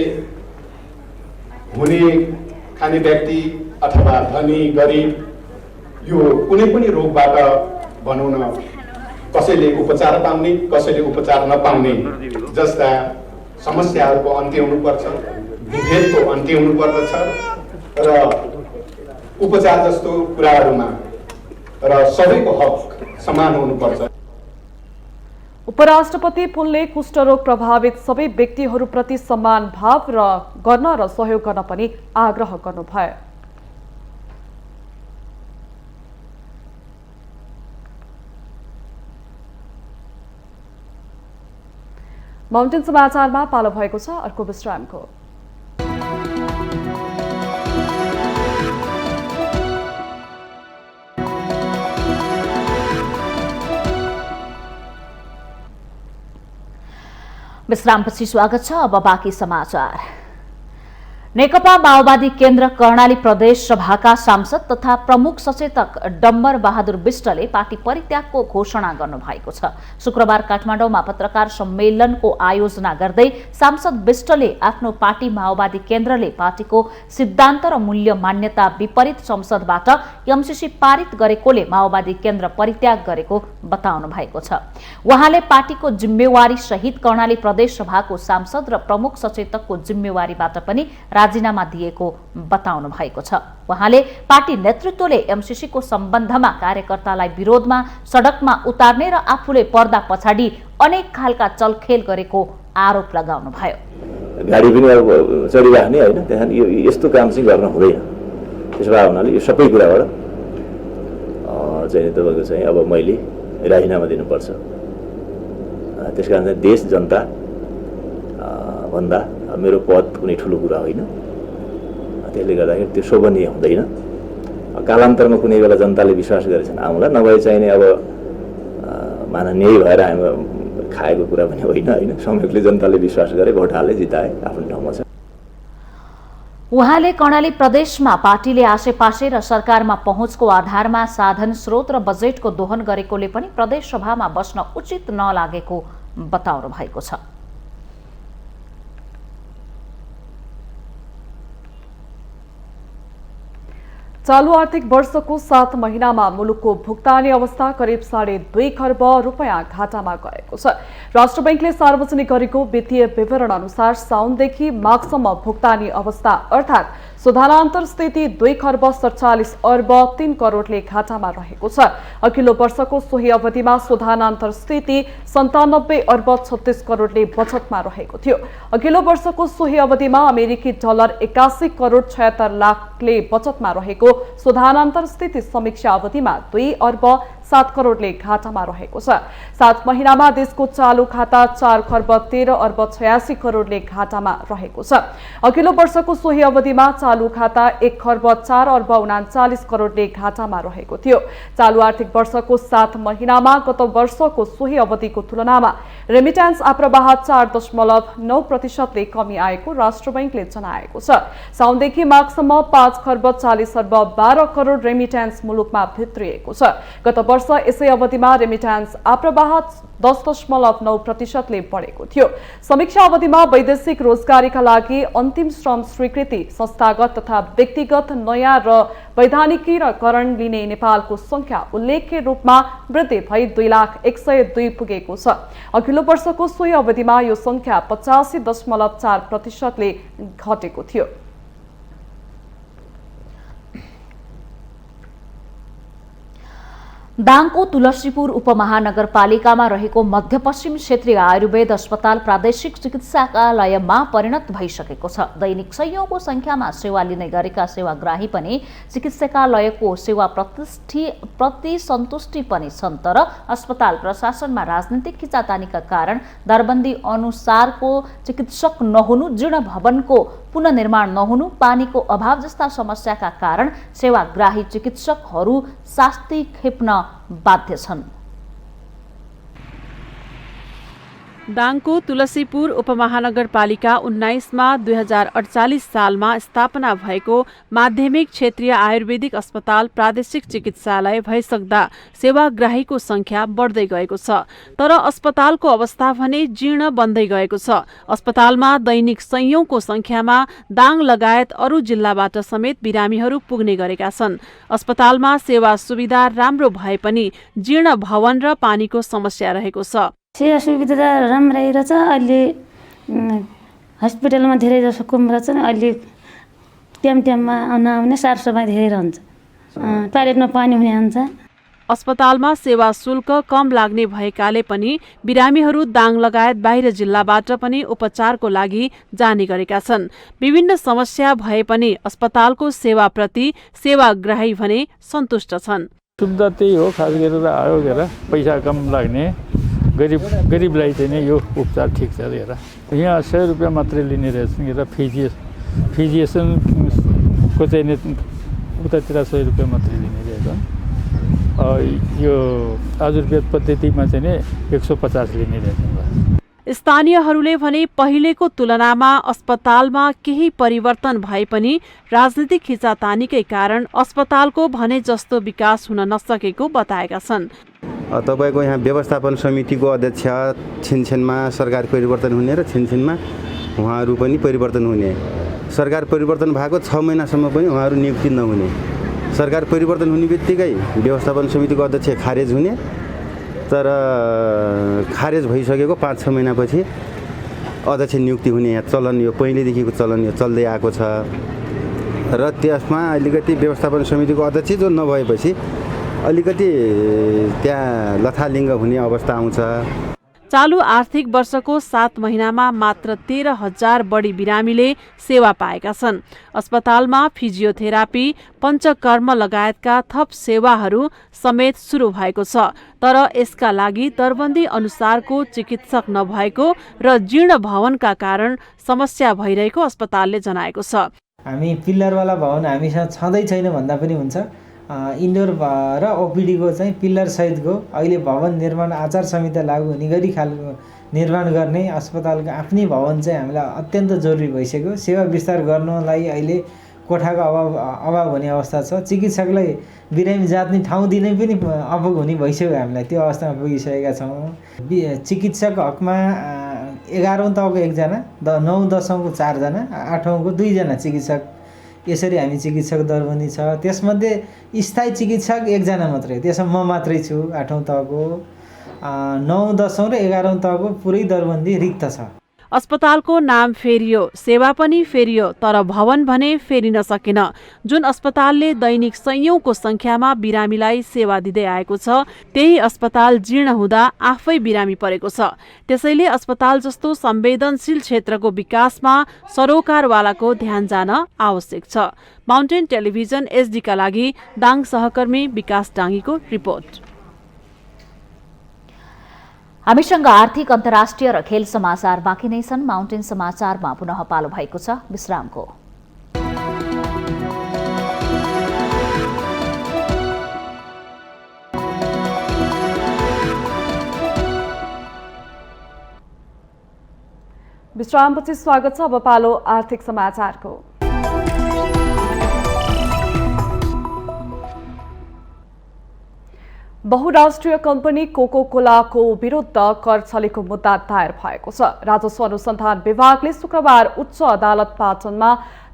हुने खाने व्यक्ति अथवा धनी गरिब यो कुनै पनि रोगबाट भनौँ न कसैले उपचार पाउने कसैले उपचार नपाउने जस्ता समस्याहरूको अन्त्य हुनुपर्छ, विभेदको अन्त्य हुनुपर्दछ र उपचार जस्तो कुराहरूमा र सबैको हक समान हुनुपर्छ। उपराष्ट्रपति पुनले कुष्ठरोग प्रभावित सबै व्यक्तिहरूप्रति सम्मान भाव गर्न र सहयोग गर्न पनि आग्रह गर्नुभयो। माउन्टेन समाचारमा पालो भएको छ अर्को विश्रामको। विश्रामपछि स्वागत छ। अब बाँकी समाचार। नेकपा माओवादी केन्द्र कर्णाली प्रदेश सभाका सांसद तथा प्रमुख सचेतक डम्बर बहादुर विष्टले पार्टी परित्यागको घोषणा गर्नुभएको छ। शुक्रबार काठमाडौँमा पत्रकार सम्मेलनको आयोजना गर्दै सांसद विष्टले आफ्नो पार्टी माओवादी केन्द्रले पार्टीको सिद्धान्त र मूल्य मान्यता विपरीत संसदबाट एमसीसी पारित गरेकोले माओवादी केन्द्र परित्याग गरेको बताउनु भएको छ। उहाँले पार्टीको जिम्मेवारी सहित कर्णाली प्रदेश सभाको सांसद र प्रमुख सचेतकको जिम्मेवारीबाट पनि राजीनामा दिएको बताउनु भएको छ। उहाँले पार्टी नेतृत्वले एमसीसीको सम्बन्धमा कार्यकर्तालाई विरोधमा सडकमा उतार्ने र आफूले पर्दा पछाडि अनेक खालका चलखेल गरेको आरोप लगाउनु भयो। गाडी पनि अब चढिराख्ने होइन, त्यहाँ यस्तो काम चाहिँ गर्न हुँदैन। त्यसो भए हुनाले यो सबै कुराबाट चाहिँ तपाईँको चाहिँ अब मैले राजीनामा दिनुपर्छ। त्यसकारण चाहिँ देश जनता भन्दा मेरो पद कुनै ठुलो कुरा होइन, त्यसले गर्दाखेरि त्यो शोभनीय हुँदैन। कालान्तरमा कुनै बेला जनताले विश्वास गरेछन् आउँला, नभए चाहिने अब माननीय भएर हामी खाएको कुरा पनि होइन। संयोगले जनताले विश्वास गरे, भोट हाले, जिताए, आफ्नो ठाउँमा छ। उहाँले कर्णाली प्रदेशमा पार्टीले आसेपासे र सरकारमा पहुँचको आधारमा साधन स्रोत र बजेटको दोहन गरेकोले पनि प्रदेश सभामा बस्न उचित नलागेको बताउनु भएको छ। चालू आर्थिक वर्षको 7 महिनामा मुलुकको भुक्तानी अवस्था करिब 2.5 खर्ब रुपैयाँ घाटामा गएको छ। राष्ट्र बैंकले सार्वजनिक गरेको वित्तीय विवरण अनुसार साउनदेखि माघसम्म भुक्तानी अवस्था अर्थात् सुधानान्तर स्थिति 2 खर्ब 47 अर्ब 3 करोडले घाटामा रहेको छ। अघिल्लो वर्षको सोही अवधिमा सुधानान्तर स्थिति 97 अर्ब 36 करोडले बचतमा रहेको थियो। अघिल्लो वर्षको सोही अवधिमा अमेरिकी डलर 81 करोड 76 लाखले बचतमा रहेको सुधानान्तर स्थिति समीक्षा अवधिमा 2 अर्ब 7 करोडले घाटामा रहेको छ। 7 महिनामा देशको चालू खाता 4 खर्ब 13 अर्ब 86 करोडले घाटामा रहेको छ। अघिल्लो वर्षको सोही अवधिमा चालू खाता 1 खर्ब 4 अर्ब 39 करोडले घाटामा रहेको थियो। चालू आर्थिक वर्षको 7 महिनामा गत वर्षको सोही अवधिको तुलनामा रेमिट्यान्स आप्रवाह 4.9% ले कमी आएको राष्ट्र बैंकले जनाएको छ। साउनदेखि माघसम्म 5 खर्ब 40 अर्ब 12 करोड रेमिट्यान्स मुलुकमा भित्रिएको छ। गत वर्ष यसै अवधिमा रेमिट्यान्स आप्रवाह 10.9% ले बढेको थियो। समीक्षा अवधिमा वैदेशिक रोजगारीका लागि अन्तिम श्रम स्वीकृति, संस्थागत तथा व्यक्तिगत नयाँ र वैधानिकीकरण लिने नेपालको संख्या उल्लेख्य रूपमा वृद्धि भई 2,01,002 पुगेको छ। अघिल्लो वर्षको सोही अवधिमा यो संख्या 85.4% ले घटेको थियो। दाङको तुलसीपुर उपमहानगरपालिकामा रहेको मध्यपश्चिम क्षेत्रीय आयुर्वेद अस्पताल प्रादेशिक चिकित्सालयमा परिणत भइसकेको छ। दैनिक सयौंको संख्यामा सेवा लिने गरेका सेवाग्राही पनि चिकित्सालयको सेवा प्रति सन्तुष्टि पनि छन्, तर अस्पताल प्रशासनमा राजनीतिक खिचातानीका कारण दरबन्दी अनुसारको चिकित्सक नहुनु, जीर्ण भवनको पुनर्निर्माण नहुनु, पानीको अभाव जस्ता समस्याका कारण सेवाग्राही चिकित्सकहरू शास्ति खेप्न बाध्य छन्। दाङको तुलसीपुर उपमहानगरपालिका 19मा 2048 सालमा स्थापना भएको माध्यमिक क्षेत्रीय आयुर्वेदिक अस्पताल प्रादेशिक चिकित्सालय भइसक्दा सेवाग्राहीको संख्या बढ्दै गएको छ, तर अस्पतालको अवस्था भने जीर्ण बन्दै गएको छ। अस्पतालमा दैनिक सयौंको संख्यामा दाङ लगायत अरू जिल्लाबाट समेत बिरामीहरू पुग्ने गरेका छन्। अस्पतालमा सेवा सुविधा राम्रो भए पनि जीर्ण भवन र पानीको समस्या रहेको छ। सेवा सुविधा राम्रै रहेछ। अहिले हस्पिटलमा धेरै जसो कम रहेछ। अहिले टाइममा आउने सरसफाइ धेरै रहन्छ, टोयलेटमा पानी हुने हुन्छ। अस्पतालमा सेवा शुल्क कम लाग्ने भएकाले पनि बिरामीहरू दाङ लगायत बाहिर जिल्लाबाट पनि उपचारको लागि जाने गरेका छन्। विभिन्न समस्या भए पनि अस्पतालको सेवाप्रति सेवाग्राही भने सन्तुष्ट छन्। सुविधा त्यही हो, खास गरेर आयो गरेर पैसा कम लाग्ने, गरिबलाई चाहिँ नि यो उपचार ठिक छ हेर। यहाँ 100 रुपियाँ मात्रै लिने रहेछन् र फिजिसियनको चाहिँ नि उतातिर 100 रुपियाँ मात्रै लिने रहेछन्। यो आयुर्वेद पद्धतिमा चाहिँ नि 150 लिने रहेछन्। स्थानीयहरूले भने पहिलेको तुलनामा अस्पतालमा केही परिवर्तन भए पनि राजनीतिक खिचातानीकै कारण अस्पतालको भने जस्तो विकास हुन नसकेको बताएका छन्। तपाईको यहाँ व्यवस्थापन समितिको अध्यक्ष छिनछिनमा सरकार परिवर्तन हुने र छिनछिनमा उहाँहरू पनि परिवर्तन हुने। सरकार परिवर्तन भएको 6 महिनासम्म पनि उहाँहरू नियुक्ति नहुने। सरकार परिवर्तन हुने बित्तिकै व्यवस्थापन समितिको अध्यक्ष खारेज हुने, तर खारेज भइसकेको 5-6 महिनापछि अध्यक्ष नियुक्ति हुने यहाँ चलन, यो पहिलेदेखिको चलन यो चल्दै आएको छ। र त्यसमा अलिकति व्यवस्थापन समितिको अध्यक्ष जो नभएपछि अलिकति त्यहाँ लथालिङ्ग हुने अवस्था आउँछ। चालु आर्थिक वर्षको 7 महिनामा मात्र 13,000 बढी बिरामीले सेवा पाएका छन्। अस्पतालमा फिजियोथेरापी, पञ्चकर्म लगायतका थप सेवाहरू समेत सुरु भएको छ, तर यसका लागि दरबन्दी अनुसारको चिकित्सक नभएको र जीर्ण भवनका कारण समस्या भइरहेको अस्पतालले जनाएको छ। हामी पिल्लरवाला भवन हामीसँग छँदै छैन भन्दा पनि हुन्छ। इन्डोर र ओपिडीको चाहिँ पिल्लर सहितको अहिले भवन निर्माण आचार संहिता लागू हुने गरी खालको निर्माण गर्ने अस्पतालको आफ्नै भवन चाहिँ हामीलाई अत्यन्त जरुरी भइसक्यो। सेवा विस्तार गर्नलाई अहिले कोठाको अभाव हुने अवस्था छ। चिकित्सकलाई बिरामी जात्ने ठाउँ दिनै पनि अपुग हुने भइसक्यो। हामीलाई त्यो अवस्थामा पुगिसकेका छौँ। चिकित्सक हकमा 11औं तहको 1जना, 9-10औंको 4जना, 8औंको 2जना चिकित्सक, यसरी हामी चिकित्सक दरबन्दी छ। त्यसमध्ये स्थायी चिकित्सक 1जना मात्रै, त्यसमा म मात्रै छु 8औं तहको। 9, 10औं र 11औं तहको पुरै दरबन्दी रिक्त छ। अस्पतालको नाम फेरियो, सेवा पनि फेरियो, तर भवन भने फेरिन सकेन। जुन अस्पतालले दैनिक सयौंको संख्यामा बिरामीलाई सेवा दिँदै आएको छ, त्यही अस्पताल जीर्ण हुँदा आफै बिरामी परेको छ। त्यसैले अस्पताल जस्तो संवेदनशील क्षेत्रको विकासमा सरोकारवालाको ध्यान जान आवश्यक छ। माउन्टेन टेलिभिजन एसडी का लागि दाङ सहकर्मी विकास डाङ्गीको रिपोर्ट। हामीसँग आर्थिक, अन्तर्राष्ट्रिय र खेल समाचार बाँकी नै छन्। माउन्टेन समाचारमा पुनः पालो भएको छ विश्रामको। विश्रामपछि स्वागत छ। अब पालो आर्थिक समाचारको। बहुराष्ट्रिय कम्पनी कोको कोलाको विरुद्ध कर छलेको मुद्दा दायर भएको छ। राजस्व अनुसन्धान विभागले शुक्रबार उच्च अदालत पाटनमा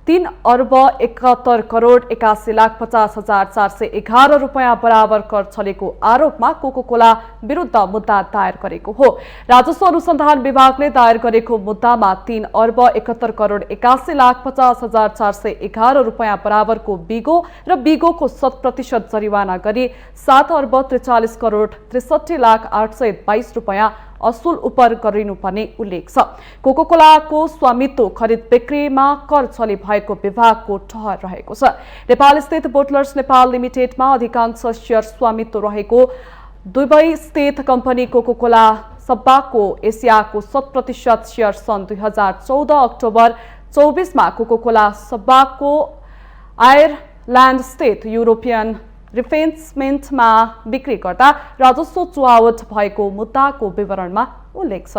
3,71,81,50,411 रुपैयाँ बराबर कर छलेको आरोपमा कोका-कोला विरुद्ध मुद्दा दायर गरेको हो। राजस्व अनुसन्धान विभागले दायर गरेको मुद्दामा 3,71,81,50,411 रुपैयाँ बराबरको बिगो र बिगोको 100% जरिवाना गरी 7,43,63,822 रुपैयाँ असुल उपर गरिनुपर्ने उल्लेख छ। कोका-कोलाको स्वामित्व खरिद बिक्रीमा कर छली भएको विभागको ठहर रहेको छ। नेपाल स्थित बोटलर्स नेपाल लिमिटेडमा अधिकांश शेयर स्वामित्व रहेको दुबई स्थित कम्पनी कोका-कोला सब्बाको एसियाको 100% शेयर सन् 2014 अक्टोबर 24 कोका-कोला सब्बाको आयरल्यान्ड स्थित युरोपियन रिफेन्समेन्टमा बिक्री गर्दा राजस्व चुहावट भएको मुद्दाको विवरणमा उल्लेख छ।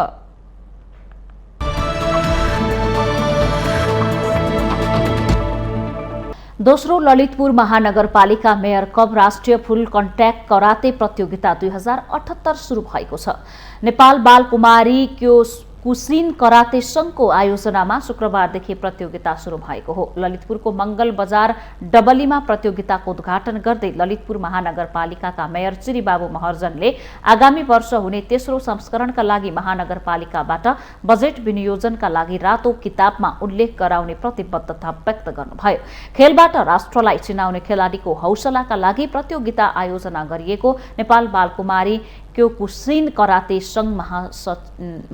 दोस्रो ललितपुर महानगरपालिका मेयर कप राष्ट्रिय फुल कन्ट्याक्ट कराते प्रतियोगिता 2078 सुरु भएको छ। नेपाल बालकुमारी कुश्रीन कराते संघको आयोजनामा शुक्रबारदेखि प्रतियोगिता सुरु भएको हो। ललितपुरको मंगल बजार डबलीमा प्रतियोगिताको उद्घाटन गर्दै ललितपुर महानगरपालिकाका मेयर चिरीबाबु महर्जनले आगामी वर्ष हुने तेस्रो संस्करणका लागि महानगरपालिकाबाट बजेट विनियोजनका लागि रातो किताबमा उल्लेख गराउने प्रतिबद्धता व्यक्त गर्नुभयो। खेलबाट राष्ट्रलाई चिनाउने खेलाडीको हौसलाका लागि प्रतियोगिता आयोजना गरिएको नेपाल बालकुमारी कुश्रीन कराते संघ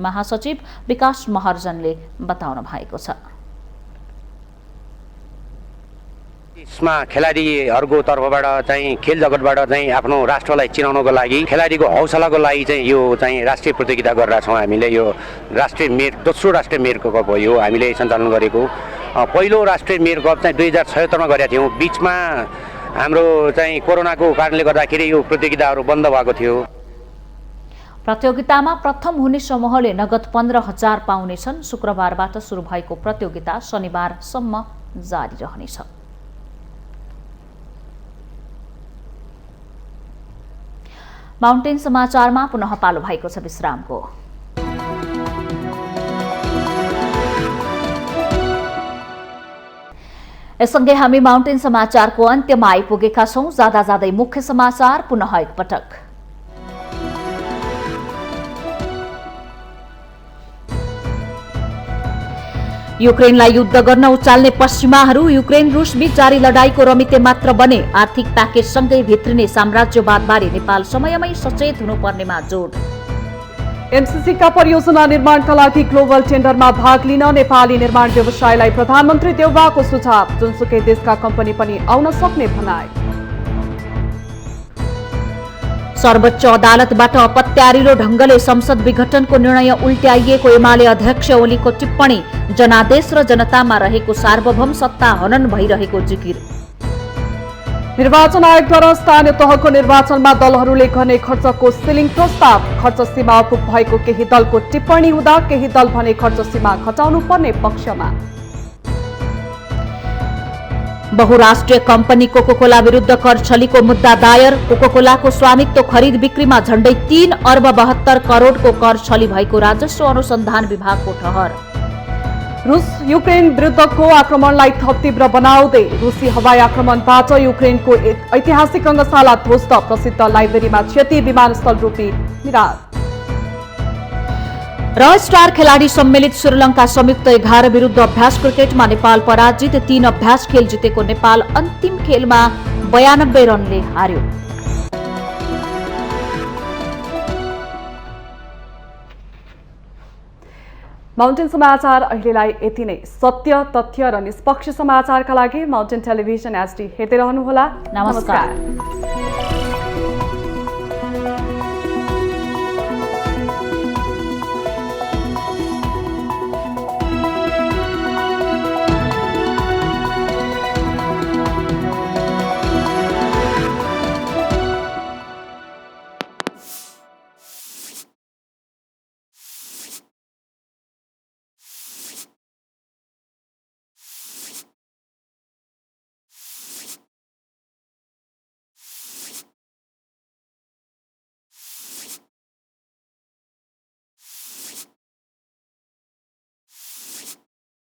महासचिव विकास महर्जनले बताउनु भएको छ। यसमा खेलाडीहरूको तर्फबाट चाहिँ खेल जगतबाट चाहिँ आफ्नो राष्ट्रलाई चिनाउनको लागि खेलाडीको हौसलाको लागि चाहिँ यो चाहिँ राष्ट्रिय प्रतियोगिता गरिरहेका छौँ। हामीले यो राष्ट्रिय मेयर दोस्रो राष्ट्रिय मेयर कप हो यो हामीले सञ्चालन गरेको। पहिलो राष्ट्रिय मेयर कप चाहिँ 2076 मा गरेका थियौँ। बीचमा हाम्रो चाहिँ कोरोनाको कारणले गर्दाखेरि यो प्रतियोगिताहरू बन्द भएको थियो। प्रतियोगितामा प्रथम हुने समूहले नगद 15,000 पाउनेछन्। शुक्रबारबाट सुरु भएको प्रतियोगिता शनिबारसम्म जारी रहनेछ। माउन्टेन समाचारमा पुनः पालो भएको छ विश्रामको। यससँगै हामी माउन्टेन समाचारको अन्त्यमा आइपुगेका छौं। जाँदा जाँदै मुख्य समाचार पुनः एकपटक। युक्रेनलाई युद्ध गर्न उचाल्ने पश्चिमाहरू युक्रेन रुस बीच जारी लडाईँको रमिते मात्र बने। आर्थिक प्याकेजसँगै भित्रिने साम्राज्यवादबारे नेपाल समयमै सचेत हुनुपर्नेमा जोड। एमसीसीका परियोजना निर्माणका लागि ग्लोबल टेन्डरमा भाग लिन नेपाली निर्माण व्यवसायलाई प्रधानमन्त्री देउवाको सुझाव। जुनसुकै देशका कम्पनी पनि आउन सक्ने भनाई। सर्वोच्च अदालतबाट अपत्यारिलो ढंगले संसद विघटनको निर्णय उल्ट्याइएको एमाले अध्यक्ष ओलीको टिप्पणी। जनादेश र जनतामा रहेको सार्वभौम सत्ता हनन भइरहेको जिकिर। निर्वाचन आयोगद्वारा स्थानीय तहको निर्वाचनमा दलहरूले गर्ने खर्चको सिलिङ प्रस्ताव। खर्च सीमा अपुग भएको केही दलको टिप्पणी हुँदा केही दल भने खर्च सीमा घटाउनु पर्ने पक्षमा। बहुराष्ट्रिय कम्पनी कोका-कोला विरुद्ध कर छलीको मुद्दा दायर। कोका-कोलाको स्वामित्व खरिद बिक्रीमा झण्डै 3,72 करोडको कर छली भएको राजस्व अनुसन्धान विभागको ठहर। रुस युक्रेन विरुद्धको आक्रमणलाई थप तीव्र बनाउँदै रुसी हवाई आक्रमणबाट युक्रेनको ऐतिहासिक रङ्गशाला ध्वस्त। प्रसिद्ध लाइब्रेरीमा क्षति। विमानस्थल रूपी निराश। र स्टार खेलाडी सम्मिलित श्रीलङ्का संयुक्त 11 विरुद्ध अभ्यास क्रिकेटमा नेपाल पराजित। 3 अभ्यास खेल जितेको नेपाल अन्तिम खेलमा 92 रनले हार्यो। माउन्टेन समाचार अहिलेलाई यति नै। सत्य, तथ्य र निष्पक्ष समाचारका लागि माउन्टेन टेलिभिजन HD हेर्दै रहनुहोला। नमस्कार।